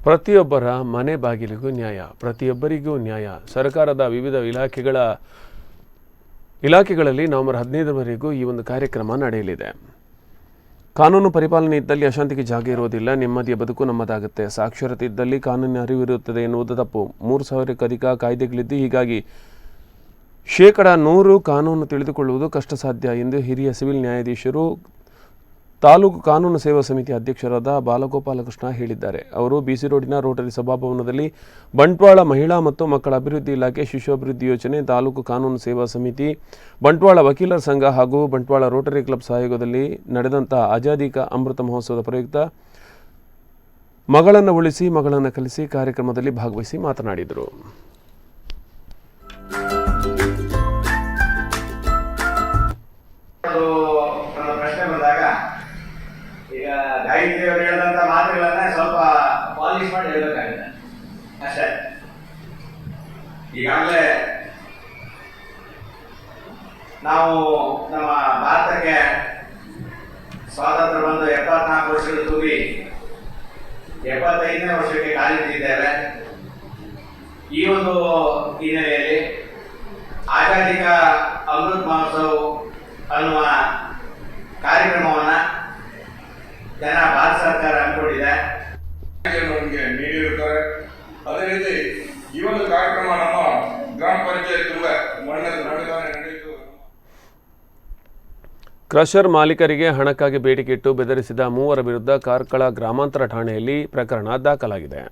ಪ್ರತಿಯೊಬ್ಬರ ಮನೆ ಬಾಗಿಲಿಗೂ ನ್ಯಾಯ, ಪ್ರತಿಯೊಬ್ಬರಿಗೂ ನ್ಯಾಯ. ಸರ್ಕಾರದ ವಿವಿಧ ಇಲಾಖೆಗಳಲ್ಲಿ ನವೆಂಬರ್ 15ರವರೆಗೂ ಈ ಒಂದು ಕಾರ್ಯಕ್ರಮ ನಡೆಯಲಿದೆ. ಕಾನೂನು ಪರಿಪಾಲನೆ ಇದ್ದಲ್ಲಿ ಅಶಾಂತಿಗೆ ಜಾಗ ಇರುವುದಿಲ್ಲ, ನೆಮ್ಮದಿಯ ಬದುಕು ನಮ್ಮದಾಗುತ್ತೆ. ಸಾಕ್ಷರತೆ ಇದ್ದಲ್ಲಿ ಕಾನೂನಿನ ಅರಿವಿರುತ್ತದೆ ಎನ್ನುವುದು ತಪ್ಪು. 3000ಕ್ಕೂ ಅಧಿಕ ಕಾಯ್ದೆಗಳಿದ್ದು ಹೀಗಾಗಿ 100% ಕಾನೂನು ತಿಳಿದುಕೊಳ್ಳುವುದು ಕಷ್ಟ ಸಾಧ್ಯ ಎಂದು ಹಿರಿಯ ಸಿವಿಲ್ ನ್ಯಾಯಾಧೀಶರು ತಾಲೂಕು ಕಾನೂನು ಸೇವಾ ಸಮಿತಿ ಅಧ್ಯಕ್ಷರಾದ ಬಾಲಗೋಪಾಲಕೃಷ್ಣ ಹೇಳಿದ್ದಾರೆ. ಅವರು ಬಿಸಿ ರೋಡಿನ ರೋಟರಿ ಸಭಾಭವನದಲ್ಲಿ ಬಂಟ್ವಾಳ ಮಹಿಳಾ ಮತ್ತು ಮಕ್ಕಳ ಅಭಿವೃದ್ಧಿ ಇಲಾಖೆ, ಶಿಶು ಅಭಿವೃದ್ಧಿ ಯೋಜನೆ, ತಾಲೂಕು ಕಾನೂನು ಸೇವಾ ಸಮಿತಿ, ಬಂಟ್ವಾಳ ವಕೀಲರ ಸಂಘ ಹಾಗೂ ಬಂಟ್ವಾಳ ರೋಟರಿ ಕ್ಲಬ್ ಸಹಯೋಗದಲ್ಲಿ ನಡೆದಂಥ ಆಜಾದಿ ಕಾ ಅಮೃತ ಮಹೋತ್ಸವದ ಪ್ರಯುಕ್ತ ಮಗಳನ್ನು ಉಳಿಸಿ ಮಗಳನ್ನು ಕಲಿಸಿ ಕಾರ್ಯಕ್ರಮದಲ್ಲಿ ಭಾಗವಹಿಸಿ ಮಾತನಾಡಿದರು. ಈಗ ಗಾಯಕಿಯವರು ಹೇಳಿದಂಥ ಮಾತುಗಳನ್ನ ಸ್ವಲ್ಪ ಪಾಲಿಶ್ ಮಾಡಿ ಹೇಳಬೇಕಾಗಿದೆ ಅಷ್ಟೇ. ಈಗಾಗಲೇ ನಾವು ನಮ್ಮ ಭಾರತಕ್ಕೆ ಸ್ವಾತಂತ್ರ್ಯ ಬಂದು 74 ವರ್ಷಗಳು ತುಂಬಿ 75ನೇ ವರ್ಷಕ್ಕೆ ಕಾಲಿಟ್ಟಿದ್ದೇವೆ. ಈ ಒಂದು ಹಿನ್ನೆಲೆಯಲ್ಲಿ ಆಜಾದಿ ಕಾ ಅಮೃತ್ ಮಹೋತ್ಸವ ಅನ್ನುವ ಕಾರ್ಯಕ್ರಮವನ್ನು ಭಾರತ ಸರ್ಕಾರ ಹಮ್ಮಿಕೊಂಡಿದೆ, ನಮಗೆ ನೀಡಿರುತ್ತಾರೆ. ಅದೇ ರೀತಿ ಈ ಒಂದು ಕಾರ್ಯಕ್ರಮ ನಮ್ಮ ಗ್ರಾಮ ಪಂಚಾಯತ್ ನಡೆಯಿತು. ಕ್ರಷರ್ ಮಾಲೀಕರಿಗೆ ಹಣಕ್ಕಾಗಿ ಬೇಡಿಕೆ ಇಟ್ಟು ಬೆದರಿಸಿದ 3 ವಿರುದ್ಧ ಕಾರ್ಕಳ ಗ್ರಾಮಾಂತರ ಠಾಣೆಯಲ್ಲಿ ಪ್ರಕರಣ ದಾಖಲಾಗಿದೆ.